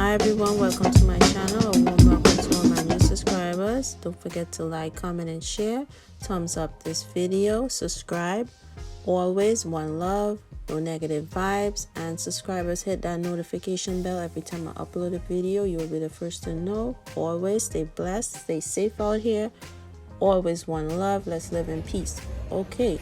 Hi everyone, welcome to my channel. A warm welcome to all my new subscribers. Don't forget to like, comment and share. Thumbs up this video, subscribe. Always one love, no negative vibes, and subscribers hit that notification bell every time I upload a video. You will be the first to know. Always stay blessed, stay safe out here. Always one love. Let's live in peace. Okay.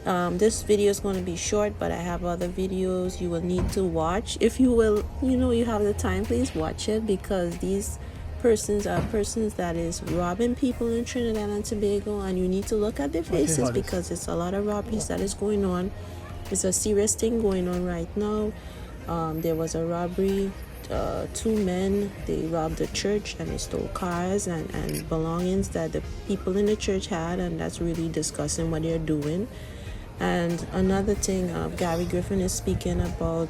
This video is going to be short, but I have other videos you will need to watch. If you will, you have the time, please watch it, because these persons are persons that is robbing people in Trinidad and Tobago, and you need to look at their faces because it's a lot of robberies that is going on. It's a serious thing going on right now. There was a robbery. Two men, they robbed a church and they stole cars and belongings that the people in the church had, and that's really discussing what they're doing. And another thing, Gary Griffin is speaking about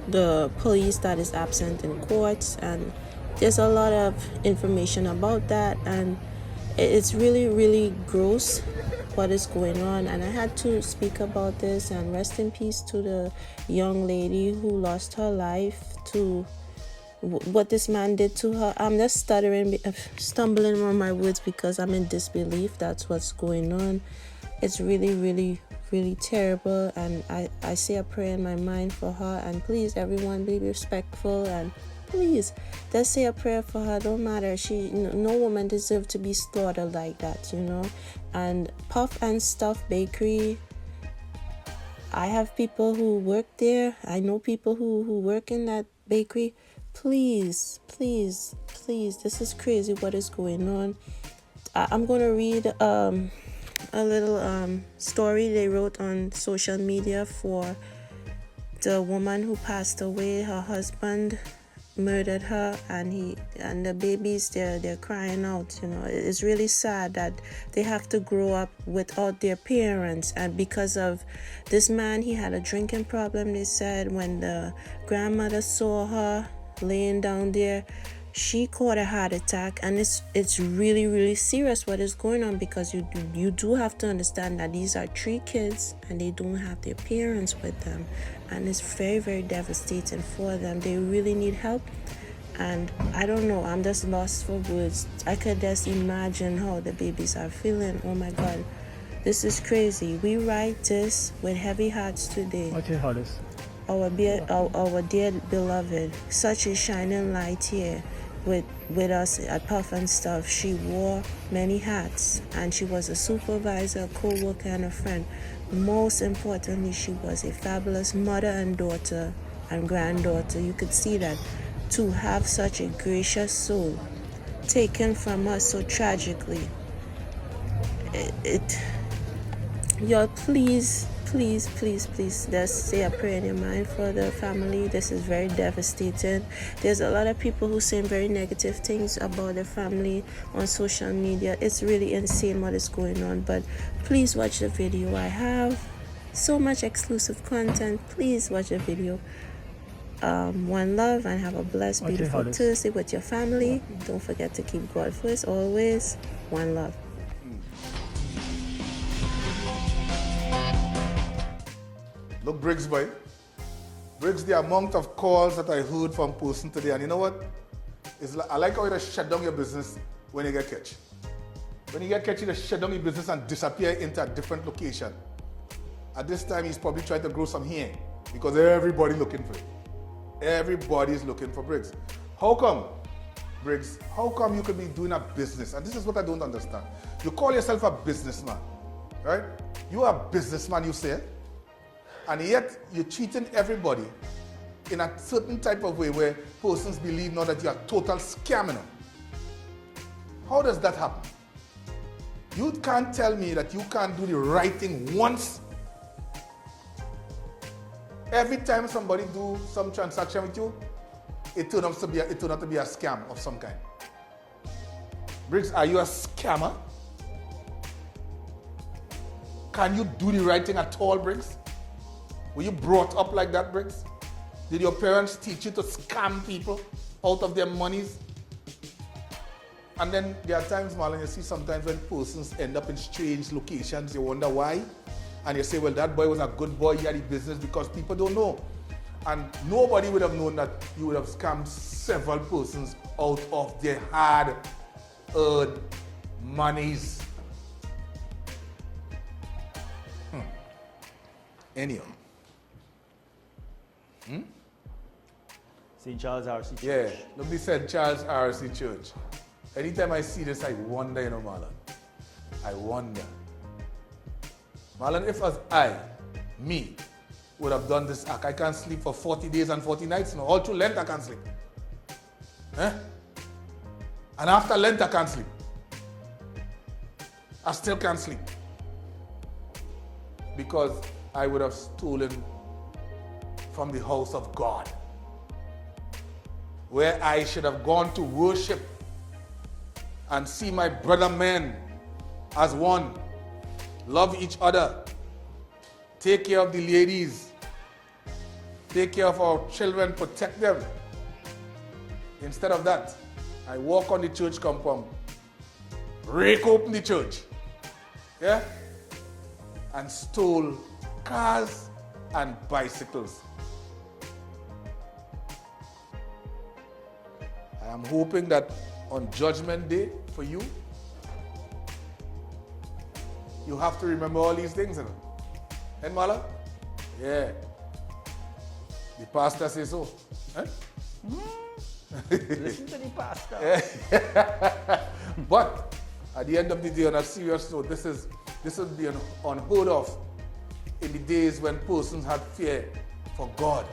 the police that is absent in courts, and there's a lot of information about that, and it's really, really gross what is going on. And I had to speak about this, and rest in peace to the young lady who lost her life to what this man did to her. I'm just stumbling on my words because I'm in disbelief. That's what's going on. It's really, really, really terrible, and I say a prayer in my mind for her. And please, everyone, be respectful, and please, just say a prayer for her. Don't matter. No woman deserves to be slaughtered like that, And Puff and Stuff Bakery, I have people who work there. I know people who work in that bakery. Please, please, please, this is crazy what is going on. I'm going to read a little story they wrote on social media for the woman who passed away. Her husband murdered her, and the babies, they're crying out. It's really sad that they have to grow up without their parents, and because of this man, he had a drinking problem. They said when the grandmother saw her laying down there, she caught a heart attack, and it's really, really serious what is going on, because you do have to understand that these are 3 kids and they don't have their parents with them, and it's very, very devastating for them. They really need help, and I don't know, I'm just lost for words. I could just imagine how the babies are feeling. Oh my God, this is crazy. We write this with heavy hearts today. Our dear beloved, such a shining light here with us at Puff and Stuff. She wore many hats, and she was a supervisor, a co-worker, and a friend. Most importantly, she was a fabulous mother and daughter and granddaughter. You could see that. To have such a gracious soul taken from us so tragically, y'all, please, just say a prayer in your mind for the family. This is very devastating. There's a lot of people who say very negative things about the family on social media. It's really insane what is going on, but please watch the video. I have so much exclusive content. Please watch the video. One love, and have a blessed, beautiful Tuesday with your family. Don't forget to keep God first always. One love. Look, Briggs, boy. Briggs, the amount of calls that I heard from person today, and you know what? I like how you just shut down your business when you get catch. When you get catch, you just shut down your business and disappear into a different location. At this time, he's probably trying to grow some hair, because everybody's looking for it. Everybody's looking for Briggs. How come, Briggs, how come you could be doing a business? And this is what I don't understand. You call yourself a businessman, right? You are a businessman, you say, and yet you're treating everybody in a certain type of way where persons believe now that you're a total scammer. How does that happen? You can't tell me that you can't do the right thing once. Every time somebody do some transaction with you, it turns out to be a scam of some kind. Briggs, are you a scammer? Can you do the right thing at all, Briggs? Were you brought up like that, Briggs? Did your parents teach you to scam people out of their monies? And then there are times, Marlon, you see sometimes when persons end up in strange locations, you wonder why. And you say, well, that boy was a good boy, he had a business, because people don't know. And nobody would have known that you would have scammed several persons out of their hard-earned monies. Anyhow. St. Charles R.C. Church. Yeah, nobody said Charles R.C. Church. Anytime I see this, I wonder, Marlon. I wonder. Marlon, if as me, would have done this act, I can't sleep for 40 days and 40 nights now. All through Lent, I can't sleep. And after Lent, I can't sleep. I still can't sleep. Because I would have stolen from the house of God, where I should have gone to worship and see my brother men as one, love each other, take care of the ladies, take care of our children, protect them. Instead of that, I walk on the church compound, break open the church, and stole cars and bicycles. I am hoping that on Judgment Day for you, you have to remember all these things, And Mala? Yeah. The pastor says so. Listen to the pastor. But at the end of the day, on a serious note, this is the unheard of in the days when persons had fear for God.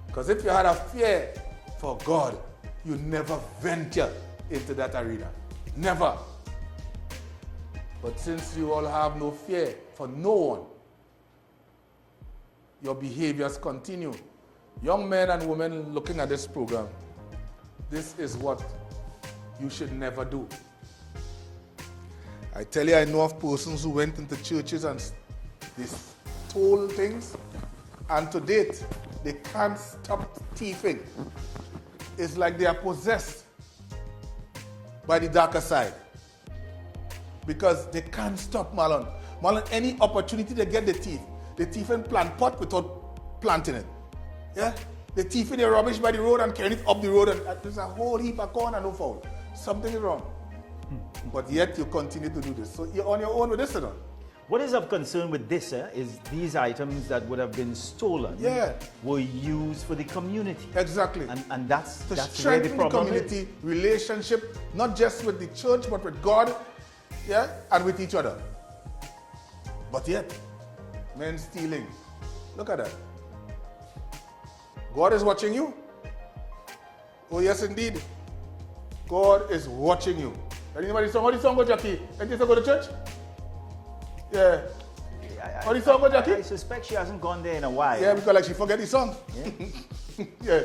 Because if you had a fear for God, you never venture into that arena. Never. But since you all have no fear for no one, your behaviors continue. Young men and women looking at this program, this is what you should never do. I tell you, I know of persons who went into churches and they stole things, and to date, they can't stop thieving. It's like they are possessed by the darker side. Because they can't stop, Marlon. Marlon, any opportunity they get, they thief and plant pot without planting it. Yeah? They thief in the rubbish by the road and carry it up the road, and there's a whole heap of corn and no foul. Something is wrong. But yet you continue to do this. So you're on your own with this, you know? What is of concern with this is these items that would have been stolen were used for the community. Exactly. And that's where the strengthen the problem community relationship, not just with the church, but with God, and with each other. But yet, men stealing. Look at that. God is watching you. Oh yes, indeed. God is watching you. Anybody song? How the song go, Jackie? Ain't this go to church? Yeah. How the song go, Jackie? I suspect she hasn't gone there in a while. Yeah, because like she forget the song. Yeah.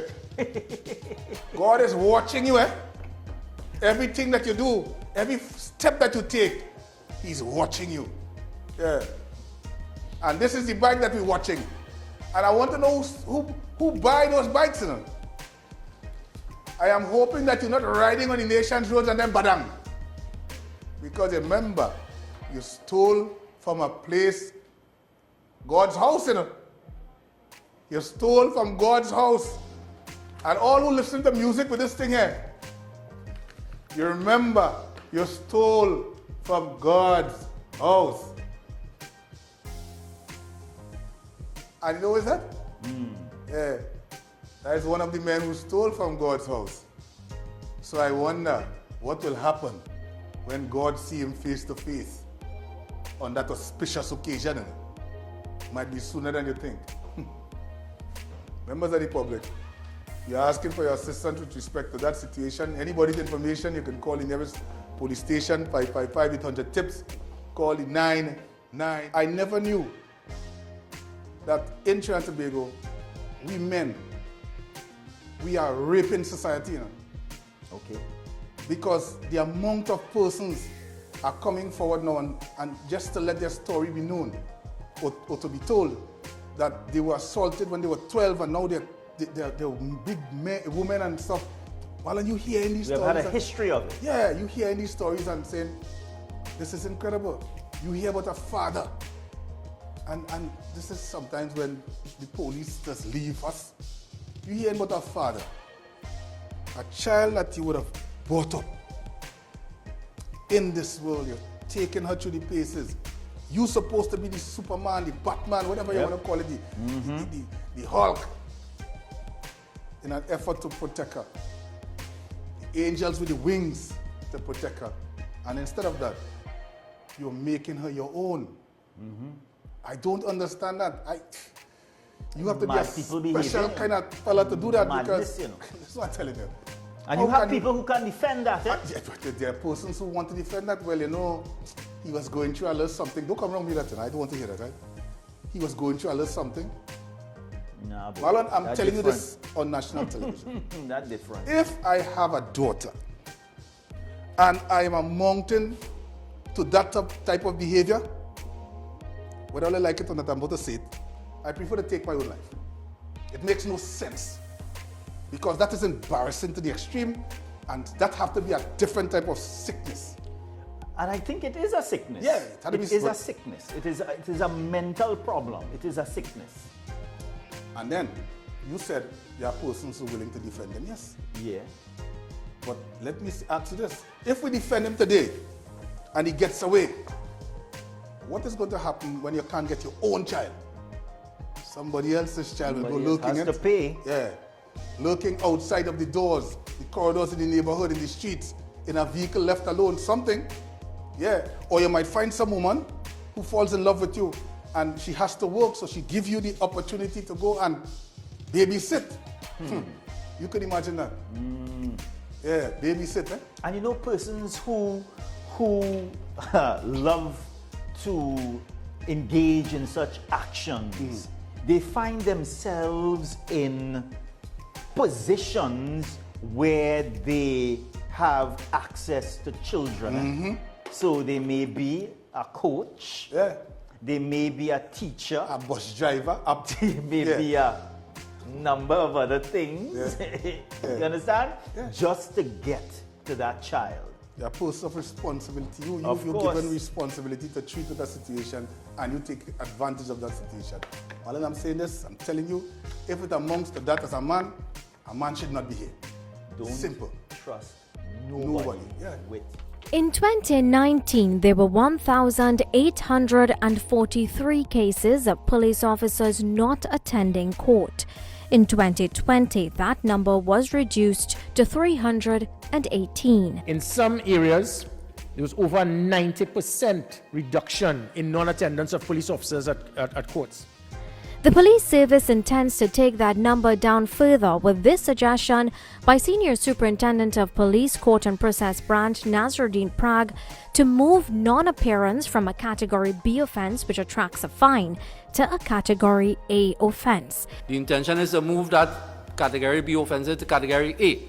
God is watching you, Everything that you do, every step that you take, He's watching you. Yeah. And this is the bike that we're watching. And I want to know who buy those bikes, you know. I am hoping that you're not riding on the nation's roads and then badang. Because remember, you stole from a place, God's house, you know. You stole from God's house. And all who listen to music with this thing here, you remember, you stole from God's house. And you know what is that? Yeah. That is one of the men who stole from God's house. So I wonder what will happen when God see him face to face on that auspicious occasion. Might be sooner than you think. Members of the public, you're asking for your assistance with respect to that situation. Anybody's information, you can call the nearest police station, 555-800 tips. Call the 99. I never knew that in Trinidad and Tobago, we men, we are raping society, you know. Okay. Because the amount of persons are coming forward now and just to let their story be known or to be told that they were assaulted when they were 12 and now they're big women and stuff. Well, and you hear in these stories. They've had a history of it. Yeah, you hear in these stories and saying, this is incredible. You hear about a father And this is sometimes when the police just leave us. You hear about a father, a child that you would have brought up in this world. You're taking her through the paces. You're supposed to be the Superman, the Batman, whatever you want to call it, the Hulk, in an effort to protect her. The angels with the wings to protect her. And instead of that, you're making her your own. I don't understand that. You have to be a special kind of fella to do that because that's what I'm telling you. And you have people who can defend that. There are persons who want to defend that. Well, you know, he was going through a little something. Don't come wrong with that. I don't want to hear that, right? He was going through a little something. Nah, Marlon, I'm telling you this on national television. That's different. If I have a daughter and I am amounting to that type of behavior, whether I like it or not, I'm about to say it, I prefer to take my own life. It makes no sense because that is embarrassing to the extreme, and that have to be a different type of sickness. And I think it is a sickness. Yeah, it is a sickness. It is a mental problem. It is a sickness. And then you said there are persons who are willing to defend them. Yes. Yeah. But let me ask you this: if we defend him today, and he gets away, what is going to happen when you can't get your own child? Somebody else's child will go lurking. Has to pay. Yeah, lurking outside of the doors, the corridors in the neighborhood, in the streets, in a vehicle left alone, something. Yeah, or you might find some woman who falls in love with you, and she has to work, so she gives you the opportunity to go and babysit. You can imagine that. Yeah, babysit. And you know, persons who love to engage in such actions, they find themselves in positions where they have access to children. So they may be a coach, they may be a teacher, a bus driver, they may be a number of other things. You understand? Just to get to that child. You're a person of responsibility. You're given responsibility to treat with that situation, and you take advantage of that situation. While I'm saying this, I'm telling you, if it amounts to that as a man should not be here. Simple. Trust nobody. With. In 2019, there were 1,843 cases of police officers not attending court. In 2020, that number was reduced to 318. In some areas, there was over 90% reduction in non-attendance of police officers at courts. The police service intends to take that number down further with this suggestion by Senior Superintendent of Police Court and Process Branch Nasruddin Prag to move non-appearance from a Category B offence, which attracts a fine, to a Category A offence. The intention is to move that Category B offence to Category A,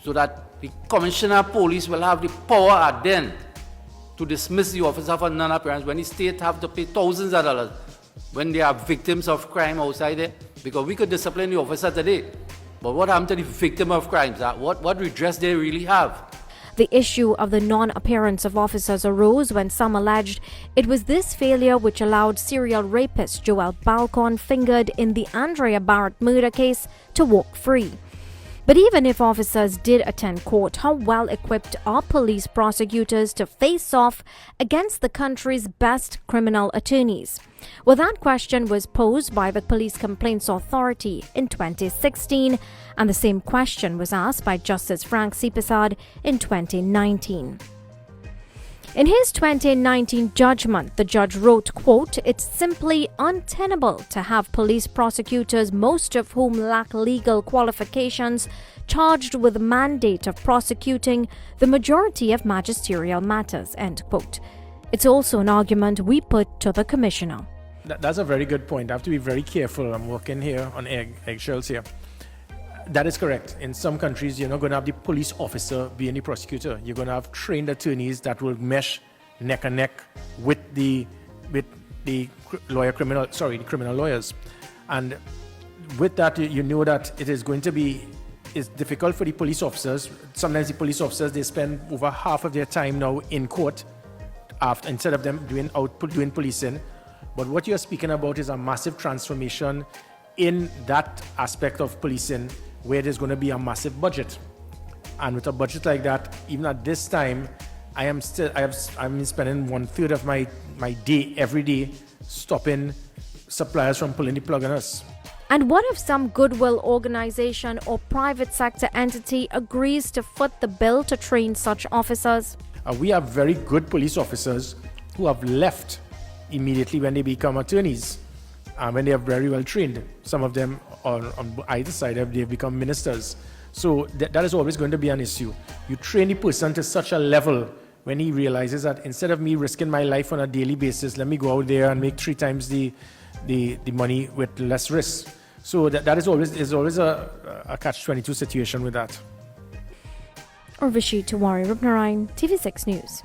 so that the Commissioner of Police will have the power then to dismiss the officer for non-appearance when the state have to pay thousands of dollars when they are victims of crime outside there. Because we could discipline the officer today, but what happened to the victim of crimes? What redress they really have? The issue of the non-appearance of officers arose when some alleged it was this failure which allowed serial rapist Joel Balcon, fingered in the andreabharatt murder case, to walk free. But even if officers did attend court, how well equipped are police prosecutors to face off against the country's best criminal attorneys? Well, that question was posed by the Police Complaints Authority in 2016, and the same question was asked by Justice Frank Sipasad in 2019. In his 2019 judgment, the judge wrote, quote, "It's simply untenable to have police prosecutors, most of whom lack legal qualifications, charged with the mandate of prosecuting the majority of magisterial matters," end quote. It's also an argument we put to the Commissioner. That's a very good point. I have to be very careful. I'm working here on eggshells here. That is correct. In some countries, you're not going to have the police officer being the prosecutor. You're going to have trained attorneys that will mesh neck and neck with the criminal lawyers. And with that, you know that it is going to be, it's difficult for the police officers. Sometimes the police officers, they spend over half of their time now in court instead of them doing policing. But what you're speaking about is a massive transformation in that aspect of policing where there's going to be a massive budget. And with a budget like that, even at this time, I'm spending 1/3 of my day, every day, stopping suppliers from pulling the plug on us. And what if some goodwill organization or private sector entity agrees to foot the bill to train such officers? We have very good police officers who have left immediately when they become attorneys, when they are very well trained. Some of them on either side they've become ministers. So that is always going to be an issue. You train the person to such a level when he realizes that instead of me risking my life on a daily basis, let me go out there and make 3 times the money with less risk. So that is always a catch-22 situation with that. Urvashi Tiwari Rupnarayan, TV6 News.